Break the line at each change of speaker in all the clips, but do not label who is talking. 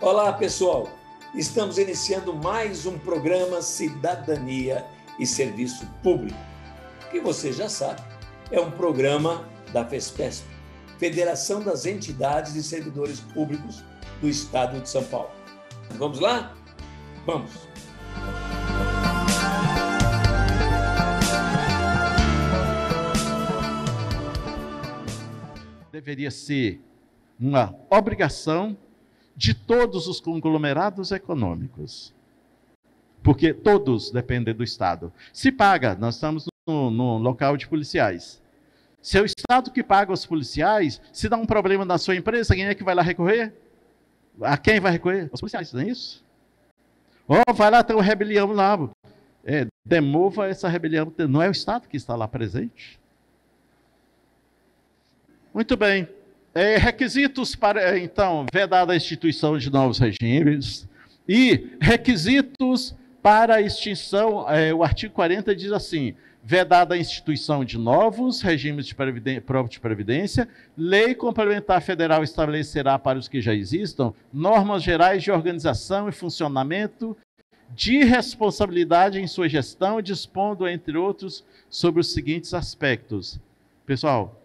Olá, pessoal! Estamos iniciando mais um programa Cidadania e Serviço Público, que você já sabe, é um programa da FESPESP, Federação das Entidades e Servidores Públicos do Estado de São Paulo. Vamos lá? Vamos!
Deveria ser uma obrigação de todos os conglomerados econômicos, porque todos dependem do Estado. Se paga, nós estamos no local de policiais. Se é o Estado que paga os policiais, se dá um problema na sua empresa, quem é que vai lá recorrer? A quem vai recorrer? Os policiais, não é isso? Vai lá, tem uma rebelião lá. Demova essa rebelião. Não é o Estado que está lá presente? Muito bem. Requisitos para, então, vedada a instituição de novos regimes e requisitos para a extinção, o artigo 40 diz assim: vedada a instituição de novos regimes próprios de previdência, lei complementar federal estabelecerá para os que já existam normas gerais de organização e funcionamento, de responsabilidade em sua gestão, dispondo, entre outros, sobre os seguintes aspectos. Pessoal,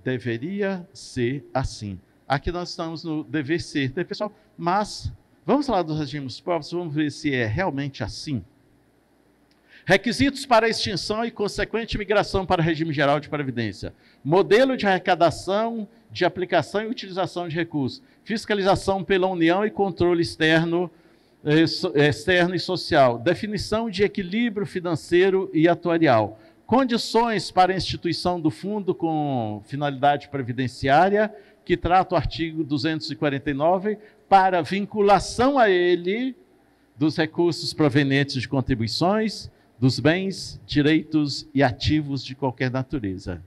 deveria ser assim. Aqui nós estamos no dever ser, né, pessoal? Mas vamos falar dos regimes próprios, vamos ver se é realmente assim. Requisitos para extinção e consequente migração para o regime geral de previdência. Modelo de arrecadação, de aplicação e utilização de recursos. Fiscalização pela União e controle externo e social. Definição de equilíbrio financeiro e atuarial. Condições para a instituição do fundo com finalidade previdenciária, que trata o artigo 249, para vinculação a ele dos recursos provenientes de contribuições, dos bens, direitos e ativos de qualquer natureza.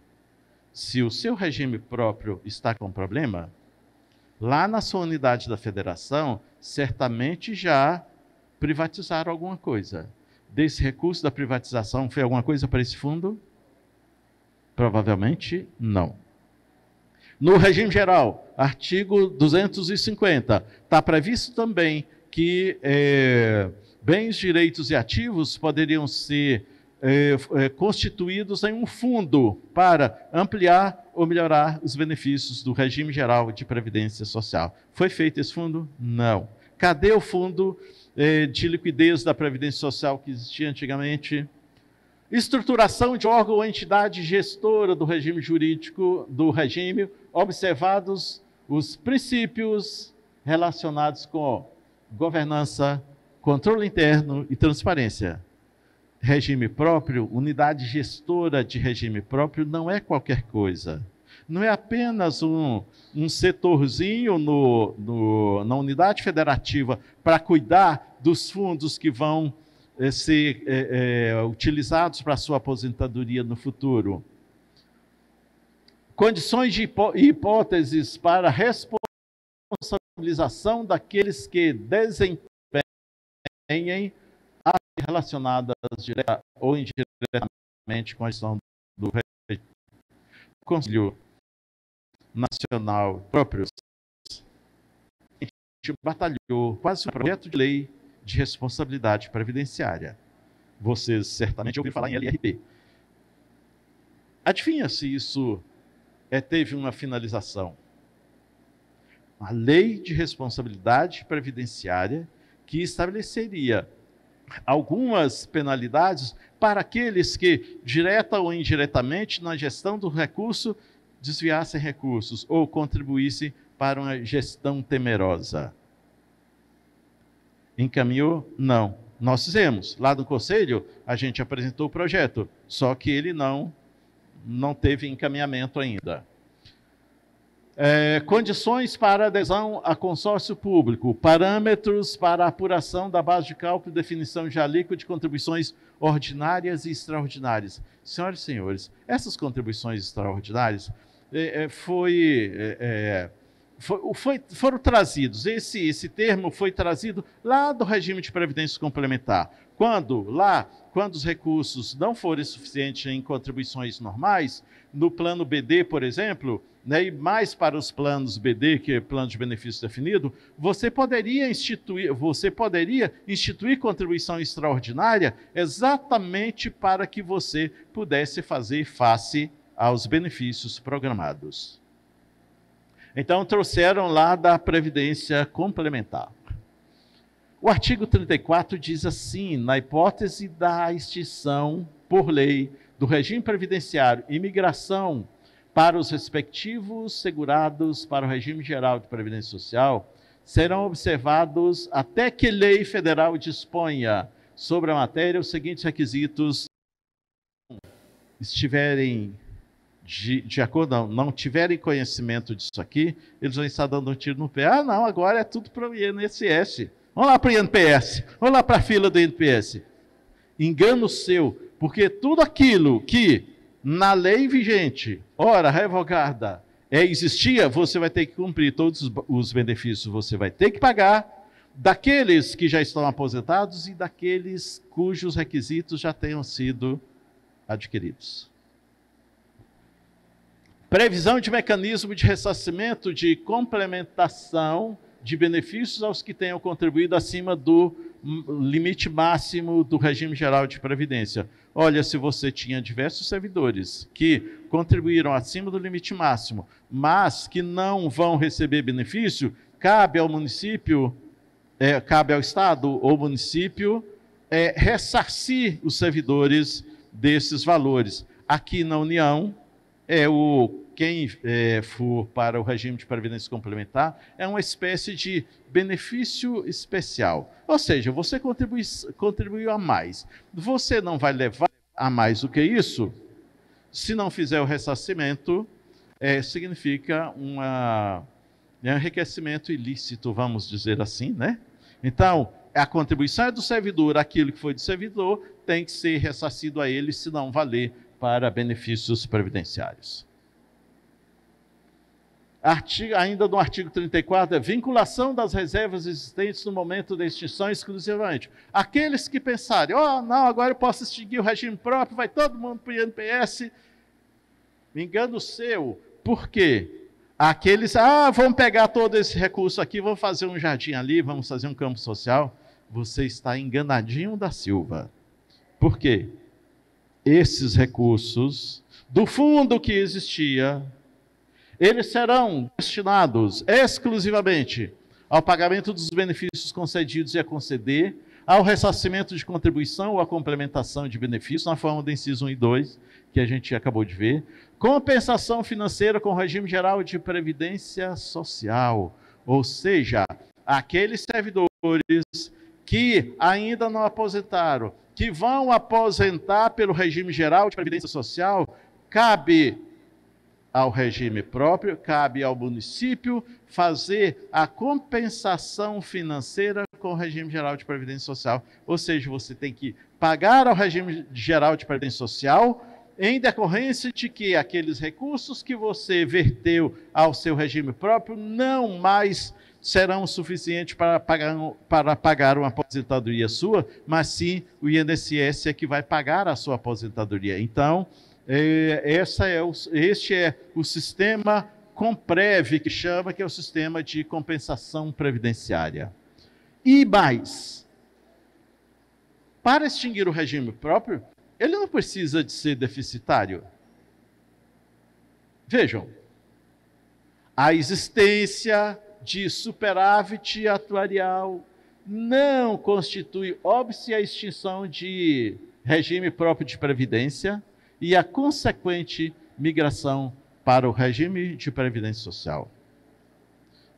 Se o seu regime próprio está com problema, lá na sua unidade da federação, certamente já privatizaram alguma coisa. Desse recurso da privatização, foi alguma coisa para esse fundo? Provavelmente não. No regime geral, artigo 250, está previsto também que bens, direitos e ativos poderiam ser constituídos em um fundo para ampliar ou melhorar os benefícios do regime geral de previdência social. Foi feito esse fundo? Não. Cadê o fundo de liquidez da Previdência Social que existia antigamente? Estruturação de órgão ou entidade gestora do regime jurídico do regime, observados os princípios relacionados com governança, controle interno e transparência. Regime próprio, unidade gestora de regime próprio não é qualquer coisa. Não é apenas um setorzinho na unidade federativa para cuidar dos fundos que vão ser utilizados para a sua aposentadoria no futuro. Condições de hipóteses para responsabilização daqueles que desempenhem ações relacionadas direta ou indiretamente com a gestão do regime. Conselho Nacional próprios, a gente batalhou quase um projeto de lei de responsabilidade previdenciária. Vocês certamente ouviram falar em LRP. Adivinha se isso teve uma finalização? A lei de responsabilidade previdenciária que estabeleceria algumas penalidades para aqueles que, direta ou indiretamente, na gestão do recurso, desviassem recursos ou contribuíssem para uma gestão temerosa. Encaminhou? Não. Nós fizemos. Lá do Conselho, a gente apresentou o projeto, só que ele não teve encaminhamento ainda. Condições para adesão a consórcio público, parâmetros para apuração da base de cálculo e definição de alíquota de contribuições ordinárias e extraordinárias. Senhoras e senhores, essas contribuições extraordinárias foram trazidos, esse termo foi trazido lá do regime de previdência complementar. Quando os recursos não forem suficientes em contribuições normais, no plano BD, por exemplo, né, e mais para os planos BD, que é plano de benefício definido, você poderia instituir contribuição extraordinária exatamente para que você pudesse fazer face aos benefícios programados. Então, trouxeram lá da Previdência Complementar. O artigo 34 diz assim: na hipótese da extinção por lei do regime previdenciário e migração para os respectivos segurados para o regime geral de previdência social, serão observados, até que lei federal disponha sobre a matéria, os seguintes requisitos: estiverem de acordo, não tiverem conhecimento disso aqui, eles vão estar dando um tiro no pé. Ah, não, agora é tudo para o INSS. Vamos lá para o INPS, vamos lá para a fila do INPS. Engano seu, porque tudo aquilo que na lei vigente, ora revogada, existia, você vai ter que cumprir todos os benefícios, você vai ter que pagar, daqueles que já estão aposentados e daqueles cujos requisitos já tenham sido adquiridos. Previsão de mecanismo de ressarcimento de complementação de benefícios aos que tenham contribuído acima do limite máximo do regime geral de previdência. Olha, se você tinha diversos servidores que contribuíram acima do limite máximo, mas que não vão receber benefício, cabe ao município, cabe ao Estado ou município ressarcir os servidores desses valores. Aqui na União, quem for para o regime de previdência complementar é uma espécie de benefício especial. Ou seja, você contribuiu a mais. Você não vai levar a mais do que isso? Se não fizer o ressarcimento, significa um enriquecimento ilícito, vamos dizer assim, né? Então, a contribuição é do servidor, aquilo que foi do servidor tem que ser ressarcido a ele, se não valer para benefícios previdenciários. Ainda no artigo 34, vinculação das reservas existentes no momento da extinção exclusivamente. Aqueles que pensarem, não, agora eu posso extinguir o regime próprio, vai todo mundo para o INPS. Engano seu. Por quê? Aqueles, vamos pegar todo esse recurso aqui, vamos fazer um jardim ali, vamos fazer um campo social. Você está enganadinho da Silva. Por quê? Esses recursos do fundo que existia, eles serão destinados exclusivamente ao pagamento dos benefícios concedidos e a conceder, ao ressarcimento de contribuição ou à complementação de benefícios, na forma do inciso 1 e 2, que a gente acabou de ver, compensação financeira com o regime geral de previdência social, ou seja, aqueles servidores que ainda não aposentaram, que vão aposentar pelo regime geral de previdência social, cabe ao regime próprio, cabe ao município fazer a compensação financeira com o regime geral de previdência social. Ou seja, você tem que pagar ao regime geral de previdência social em decorrência de que aqueles recursos que você verteu ao seu regime próprio não mais serão suficientes para pagar uma aposentadoria sua, mas sim o INSS é que vai pagar a sua aposentadoria. Então, este é o sistema Comprev, que é o sistema de compensação previdenciária. E mais, para extinguir o regime próprio, ele não precisa de ser deficitário. Vejam, a existência de superávit atuarial não constitui óbice a extinção de regime próprio de previdência e a consequente migração para o regime de previdência social.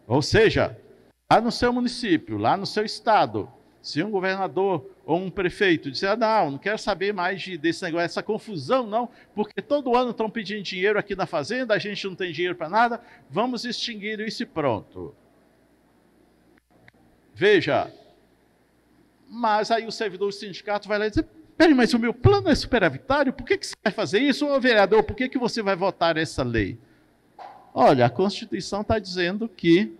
Ou seja, lá no seu município, lá no seu estado, se um governador ou um prefeito disser, não quero saber mais desse negócio, essa confusão não, porque todo ano estão pedindo dinheiro aqui na fazenda, a gente não tem dinheiro para nada, vamos extinguir isso e pronto. Veja, mas aí o servidor do sindicato vai lá e diz, peraí, mas o meu plano é superavitário, por que você vai fazer isso? Ô vereador, por que você vai votar essa lei? Olha, a Constituição está dizendo que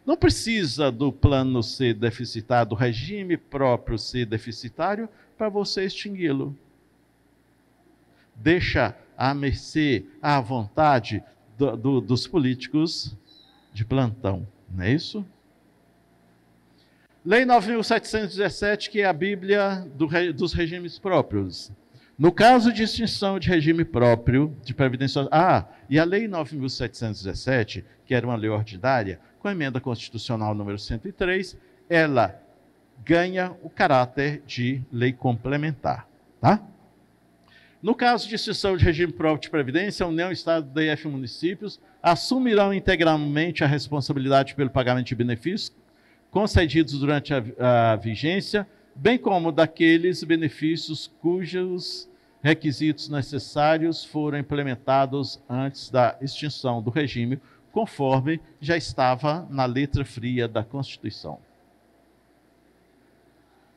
não precisa do plano ser deficitário, do regime próprio ser deficitário, para você extingui-lo. Deixa à mercê, à vontade dos políticos de plantão, não é isso? Lei 9.717, que é a Bíblia dos regimes próprios. No caso de extinção de regime próprio de previdência social... e a Lei 9.717, que era uma lei ordinária, com a emenda constitucional número 103, ela ganha o caráter de lei complementar. Tá? No caso de extinção de regime próprio de previdência, a União, Estado, DF e municípios assumirão integralmente a responsabilidade pelo pagamento de benefícios concedidos durante a vigência, bem como daqueles benefícios cujos requisitos necessários foram implementados antes da extinção do regime, conforme já estava na letra fria da Constituição.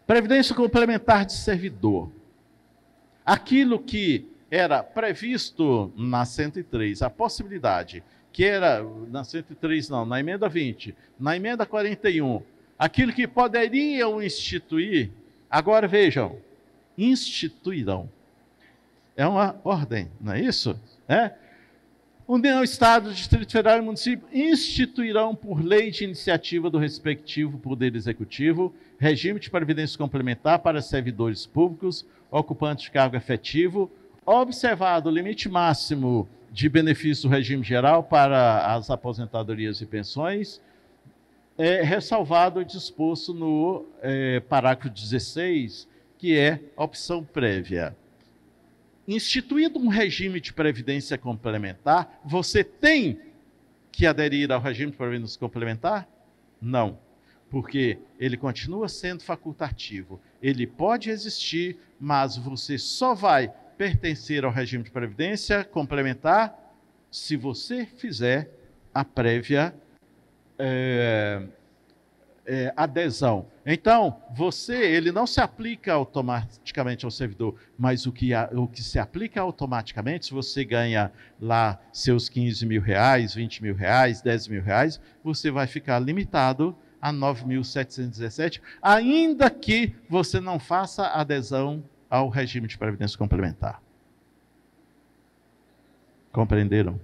Previdência complementar de servidor. Aquilo que era previsto na 103, a possibilidade que era, na 103 não, na emenda 20, na emenda 41, aquilo que poderiam instituir, agora vejam, instituirão. É uma ordem, não é isso? União, Estado, Distrito Federal e município instituirão por lei de iniciativa do respectivo Poder Executivo regime de previdência complementar para servidores públicos, ocupantes de cargo efetivo, observado o limite máximo de benefício do regime geral para as aposentadorias e pensões, ressalvado o disposto no parágrafo 16, que é a opção prévia. Instituído um regime de previdência complementar, você tem que aderir ao regime de previdência complementar? Não, porque ele continua sendo facultativo. Ele pode existir, mas você só vai pertencer ao regime de previdência complementar se você fizer a prévia adesão. Então, ele não se aplica automaticamente ao servidor, mas o que se aplica automaticamente, se você ganha lá seus 15 mil reais, 20 mil reais, 10 mil reais, você vai ficar limitado a 9.717, ainda que você não faça adesão ao regime de previdência complementar. Compreenderam?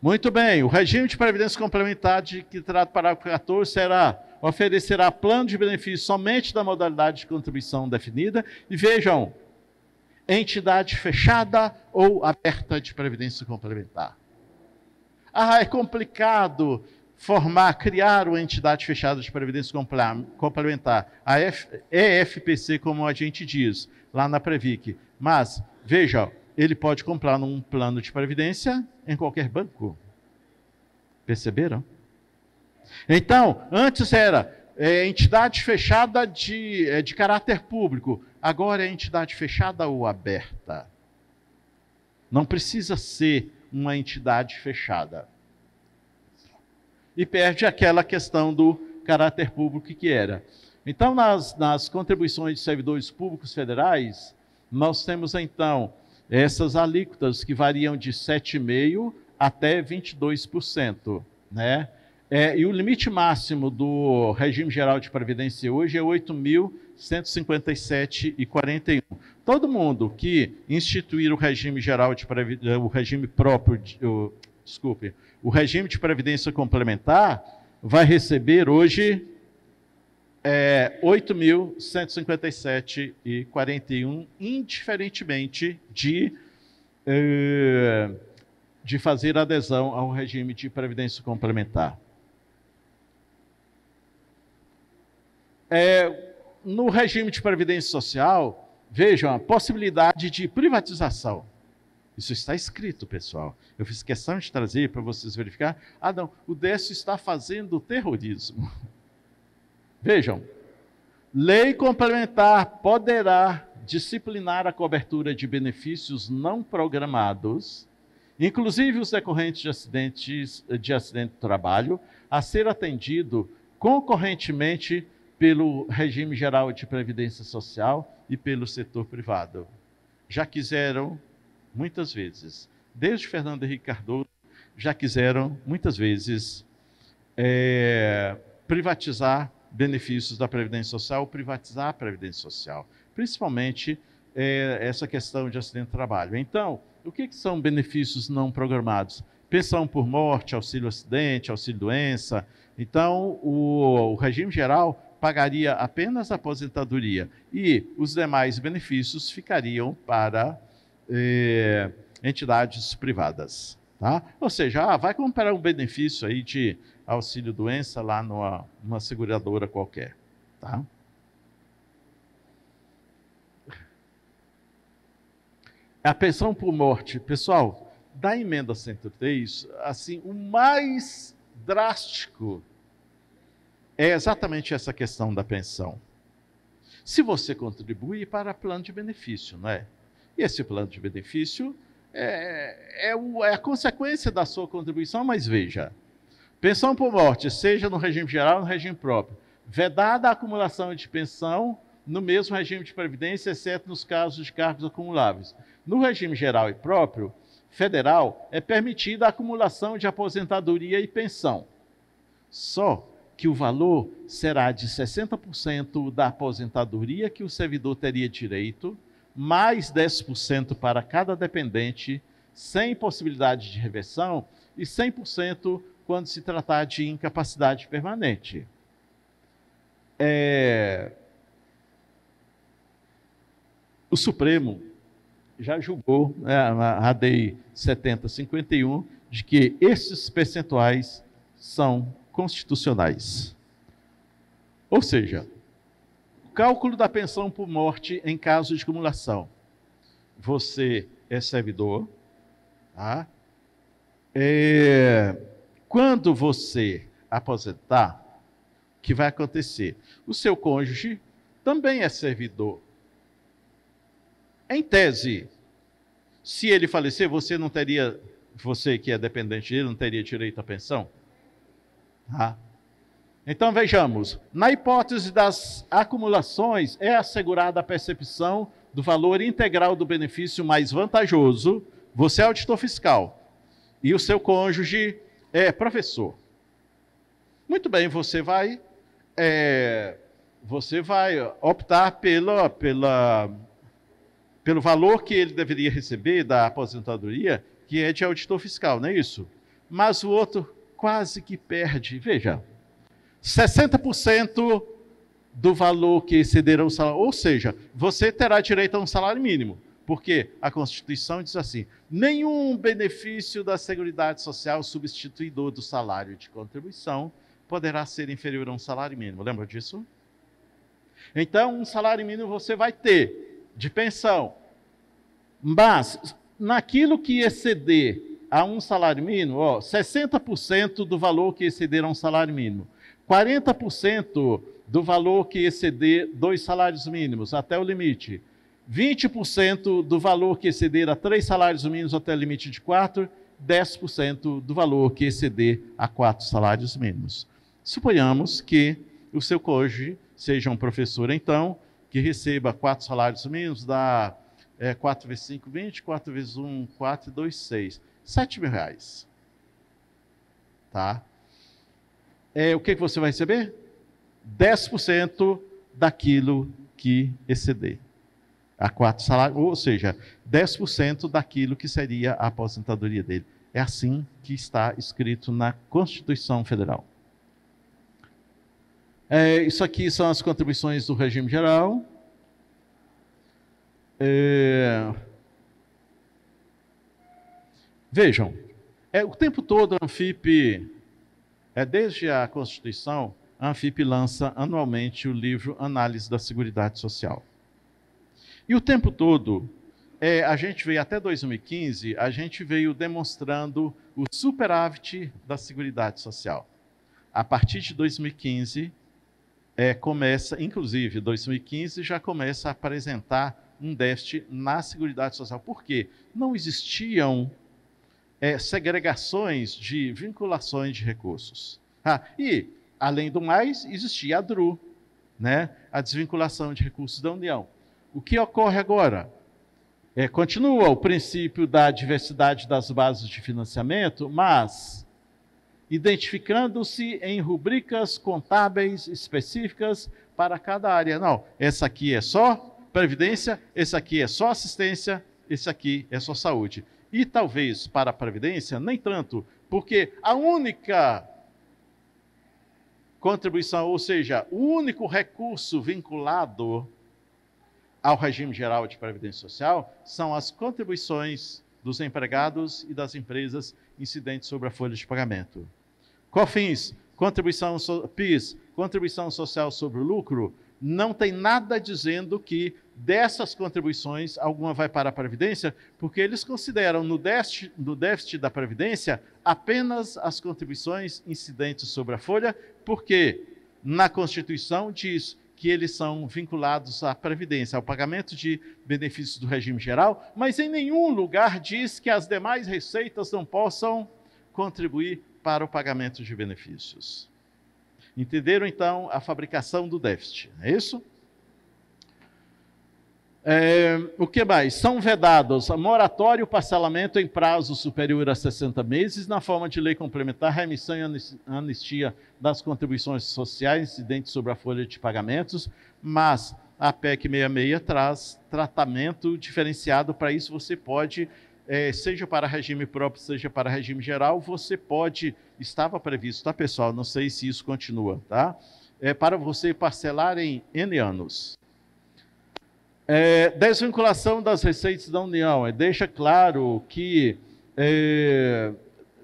Muito bem, o regime de previdência complementar de que trata o parágrafo 14 oferecerá plano de benefício somente da modalidade de contribuição definida. E vejam, entidade fechada ou aberta de previdência complementar. É complicado criar uma entidade fechada de previdência complementar, a EFPC, como a gente diz, lá na Previc. Mas, veja, ele pode comprar num plano de previdência em qualquer banco. Perceberam? Então, antes era entidade fechada de caráter público, agora é entidade fechada ou aberta. Não precisa ser uma entidade fechada. E perde aquela questão do caráter público que era. Então, nas contribuições de servidores públicos federais, nós temos, então, essas alíquotas que variam de 7,5% até 22%. Né? E o limite máximo do regime geral de previdência hoje é 8.157,41. Todo mundo que instituir o regime geral de previdência, o regime próprio, o regime de previdência complementar, vai receber hoje 8.157,41, indiferentemente de fazer adesão ao regime de previdência complementar. No regime de previdência social, vejam a possibilidade de privatização. Isso está escrito, pessoal. Eu fiz questão de trazer para vocês verificar. Não, o Décio está fazendo terrorismo. Vejam, lei complementar poderá disciplinar a cobertura de benefícios não programados, inclusive os decorrentes de acidente de trabalho, a ser atendido concorrentemente pelo regime geral de previdência social e pelo setor privado. Já quiseram muitas vezes, desde Fernando Henrique Cardoso, já quiseram muitas vezes privatizar benefícios da Previdência Social, privatizar a Previdência Social, principalmente essa questão de acidente de trabalho. Então, o que são benefícios não programados? pensão por morte, auxílio acidente, auxílio doença. Então, o regime geral pagaria apenas a aposentadoria e os demais benefícios ficariam para entidades privadas. Tá? Ou seja, vai comprar um benefício aí de auxílio doença lá numa seguradora qualquer. Tá? A pensão por morte, pessoal, da emenda 103, assim, o mais drástico é exatamente essa questão da pensão. Se você contribui para plano de benefício, não é? E esse plano de benefício é a consequência da sua contribuição, mas veja, pensão por morte, seja no regime geral ou no regime próprio, vedada a acumulação de pensão no mesmo regime de previdência, exceto nos casos de cargos acumuláveis. No regime geral e próprio, federal, é permitida a acumulação de aposentadoria e pensão. Só que o valor será de 60% da aposentadoria que o servidor teria direito, mais 10% para cada dependente, sem possibilidade de reversão, e 100% quando se tratar de incapacidade permanente. O Supremo já julgou, a ADI 7051, de que esses percentuais são constitucionais. Ou seja, o cálculo da pensão por morte em caso de acumulação. Você é servidor, tá? Quando você aposentar, o que vai acontecer? O seu cônjuge também é servidor. Em tese, se ele falecer, você que é dependente dele, não teria direito à pensão? Tá? Então vejamos, na hipótese das acumulações, é assegurada a percepção do valor integral do benefício mais vantajoso. Você é auditor fiscal e o seu cônjuge é professor. Muito bem, você vai optar pelo valor que ele deveria receber da aposentadoria, que é de auditor fiscal, não é isso? Mas o outro quase que perde. Veja, 60% do valor que excederá o salário, ou seja, você terá direito a um salário mínimo, porque a Constituição diz assim, nenhum benefício da Seguridade Social substituidor do salário de contribuição poderá ser inferior a um salário mínimo. Lembra disso? Então, um salário mínimo você vai ter de pensão, mas naquilo que exceder a um salário mínimo, 60% do valor que exceder a um salário mínimo, 40% do valor que exceder 2 salários mínimos até o limite, 20% do valor que exceder a 3 salários mínimos até o limite de 4, 10% do valor que exceder a 4 salários mínimos. Suponhamos que o seu cônjuge seja um professor, então, que receba 4 salários mínimos, dá 4 vezes 5, 20, 4 vezes 1, 4, 2, 6. R$7.000. Tá? O que você vai receber? 10% daquilo que exceder a 4 salários, ou seja, 10% daquilo que seria a aposentadoria dele. É assim que está escrito na Constituição Federal. Isso aqui são as contribuições do regime geral. Vejam, o tempo todo a Anfip, desde a Constituição, a Anfip lança anualmente o livro Análise da Seguridade Social. E o tempo todo, a gente veio até 2015, a gente veio demonstrando o superávit da Seguridade Social. A partir de 2015, começa, inclusive 2015, já começa a apresentar um déficit na Seguridade Social. Por quê? Não existiam segregações de vinculações de recursos. E, além do mais, existia a DRU, né? A desvinculação de recursos da União. O que ocorre agora? Continua o princípio da diversidade das bases de financiamento, mas identificando-se em rubricas contábeis específicas para cada área. Não, essa aqui é só previdência, esse aqui é só assistência, esse aqui é só saúde. E talvez para a Previdência, nem tanto, porque a única contribuição, ou seja, o único recurso vinculado ao regime geral de Previdência Social são as contribuições dos empregados e das empresas incidentes sobre a folha de pagamento. COFINS, PIS, contribuição social sobre o lucro, não tem nada dizendo que dessas contribuições alguma vai para a Previdência, porque eles consideram no déficit da Previdência apenas as contribuições incidentes sobre a folha, porque na Constituição diz que eles são vinculados à Previdência, ao pagamento de benefícios do regime geral, mas em nenhum lugar diz que as demais receitas não possam contribuir para o pagamento de benefícios. Entenderam, então, a fabricação do déficit, é isso? O que mais? São vedados a moratório, parcelamento em prazo superior a 60 meses, na forma de lei complementar, remissão e anistia das contribuições sociais incidentes sobre a folha de pagamentos, mas a PEC 66 traz tratamento diferenciado. Para isso você pode, seja para regime próprio, seja para regime geral, você pode, estava previsto, tá, pessoal? Não sei se isso continua, tá? Para você parcelar em N anos. Desvinculação das receitas da União. Deixa claro que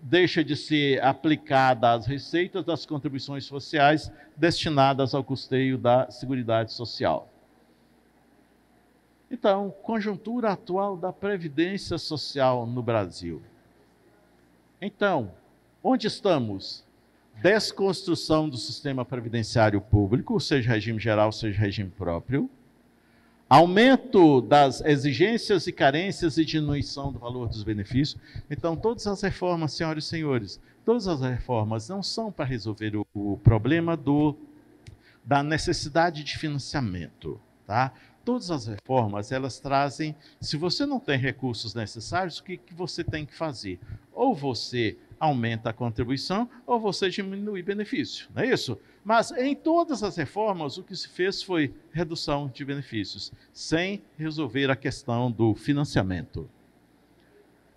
deixa de ser aplicada as receitas das contribuições sociais destinadas ao custeio da Seguridade Social. Então, conjuntura atual da Previdência Social no Brasil. Então, onde estamos? Desconstrução do sistema previdenciário público, seja regime geral, seja regime próprio. Aumento das exigências e carências e diminuição do valor dos benefícios. Então, todas as reformas, senhoras e senhores, todas as reformas não são para resolver o problema da necessidade de financiamento, tá? Todas as reformas, elas trazem, se você não tem recursos necessários, o que você tem que fazer? Ou você aumenta a contribuição, ou você diminui benefício, não é isso? Mas em todas as reformas, o que se fez foi redução de benefícios, sem resolver a questão do financiamento.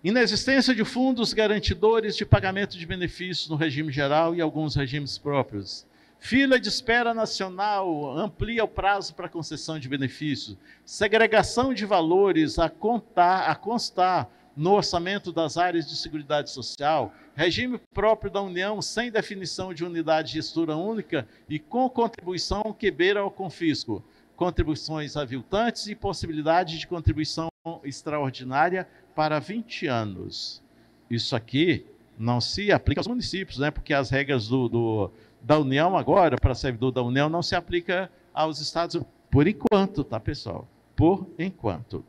Inexistência de fundos garantidores de pagamento de benefícios no regime geral e alguns regimes próprios. Fila de espera nacional amplia o prazo para concessão de benefícios. Segregação de valores a constar no orçamento das áreas de seguridade social, regime próprio da União sem definição de unidade de gestora única e com contribuição que beira ao confisco, contribuições aviltantes e possibilidade de contribuição extraordinária para 20 anos. Isso aqui não se aplica aos municípios, né? Porque as regras da União agora, para servidor da União, não se aplica aos estados, por enquanto, tá, pessoal? Por enquanto.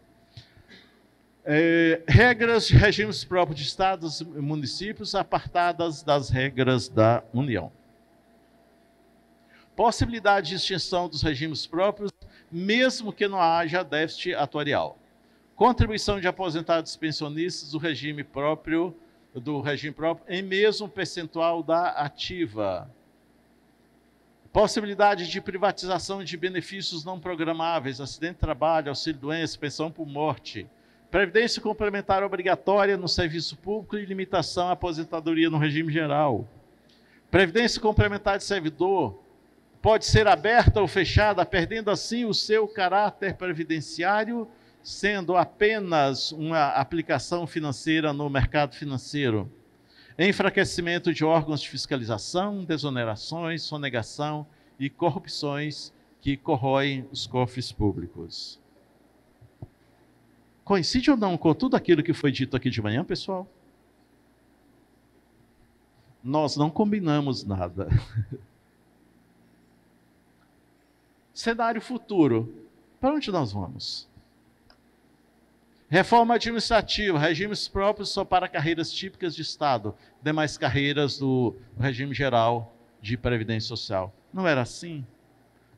Regras de regimes próprios de estados e municípios apartadas das regras da União. Possibilidade de extinção dos regimes próprios, mesmo que não haja déficit atuarial. Contribuição de aposentados e pensionistas do regime próprio em mesmo percentual da ativa. Possibilidade de privatização de benefícios não programáveis, acidente de trabalho, auxílio-doença, pensão por morte. Previdência complementar obrigatória no serviço público e limitação à aposentadoria no regime geral. Previdência complementar de servidor pode ser aberta ou fechada, perdendo assim o seu caráter previdenciário, sendo apenas uma aplicação financeira no mercado financeiro. Enfraquecimento de órgãos de fiscalização, desonerações, sonegação e corrupções que corroem os cofres públicos. Coincide ou não com tudo aquilo que foi dito aqui de manhã, pessoal? Nós não combinamos nada. Cenário futuro. Para onde nós vamos? Reforma administrativa, regimes próprios só para carreiras típicas de Estado, demais carreiras do regime geral de Previdência Social. Não era assim?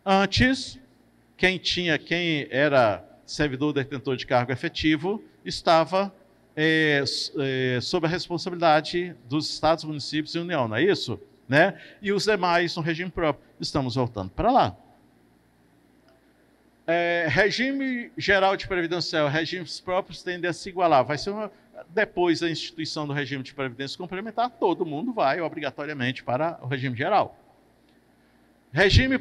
Antes, quem era servidor detentor de cargo efetivo estava sob a responsabilidade dos estados, municípios e União, não é isso? Né? E os demais no regime próprio. Estamos voltando para lá. Regime geral de previdência social, regimes próprios tendem a se igualar. depois da instituição do regime de previdência complementar, todo mundo vai obrigatoriamente para o regime geral. Regime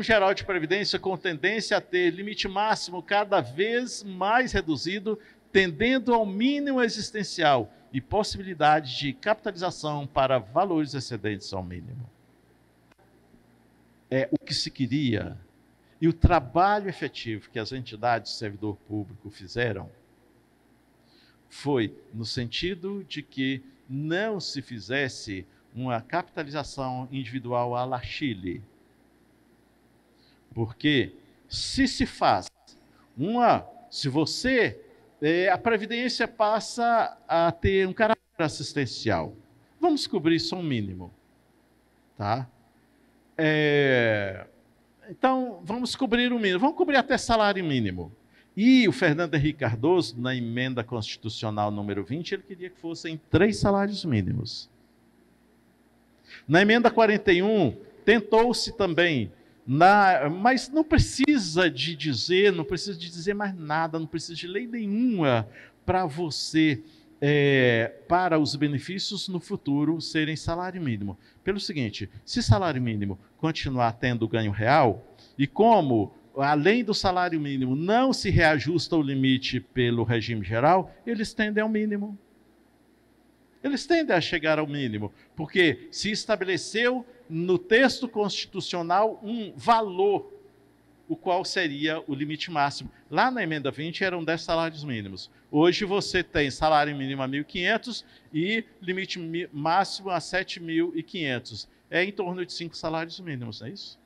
geral de previdência com tendência a ter limite máximo cada vez mais reduzido, tendendo ao mínimo existencial e possibilidade de capitalização para valores excedentes ao mínimo. É o que se queria. E o trabalho efetivo que as entidades do servidor público fizeram foi no sentido de que não se fizesse uma capitalização individual à la Chile. Porque se faz se você, a Previdência passa a ter um caráter assistencial, vamos cobrir só um mínimo, tá? Então, vamos cobrir o mínimo, vamos cobrir até salário mínimo. E o Fernando Henrique Cardoso, na emenda constitucional número 20, ele queria que fossem 3 salários mínimos. Na emenda 41, tentou-se também, mas não precisa de dizer mais nada, não precisa de lei nenhuma para você, para os benefícios no futuro serem salário mínimo. Pelo seguinte, se salário mínimo continuar tendo ganho real, e como, além do salário mínimo, não se reajusta o limite pelo regime geral, eles tendem ao mínimo. Eles tendem a chegar ao mínimo, porque se estabeleceu no texto constitucional um valor, o qual seria o limite máximo. Lá na emenda 20 eram 10 salários mínimos. Hoje você tem salário mínimo a 1.500 e limite máximo a 7.500. É em torno de 5 salários mínimos, não é isso?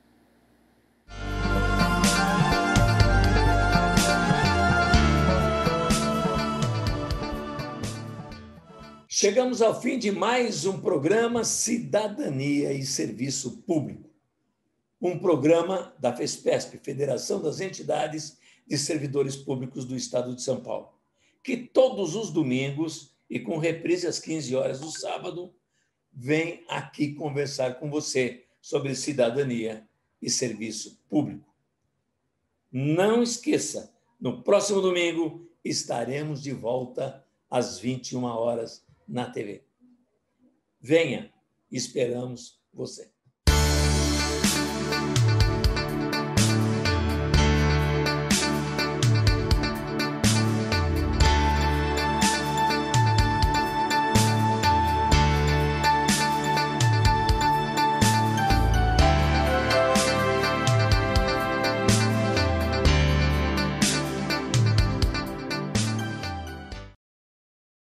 Chegamos ao fim de mais um programa Cidadania e Serviço Público. Um programa da FESPESP, Federação das Entidades de Servidores Públicos do Estado de São Paulo, que todos os domingos e com reprise às 15 horas do sábado, vem aqui conversar com você sobre cidadania e serviço público. Não esqueça, no próximo domingo estaremos de volta às 21 horas na TV. Venha, esperamos você.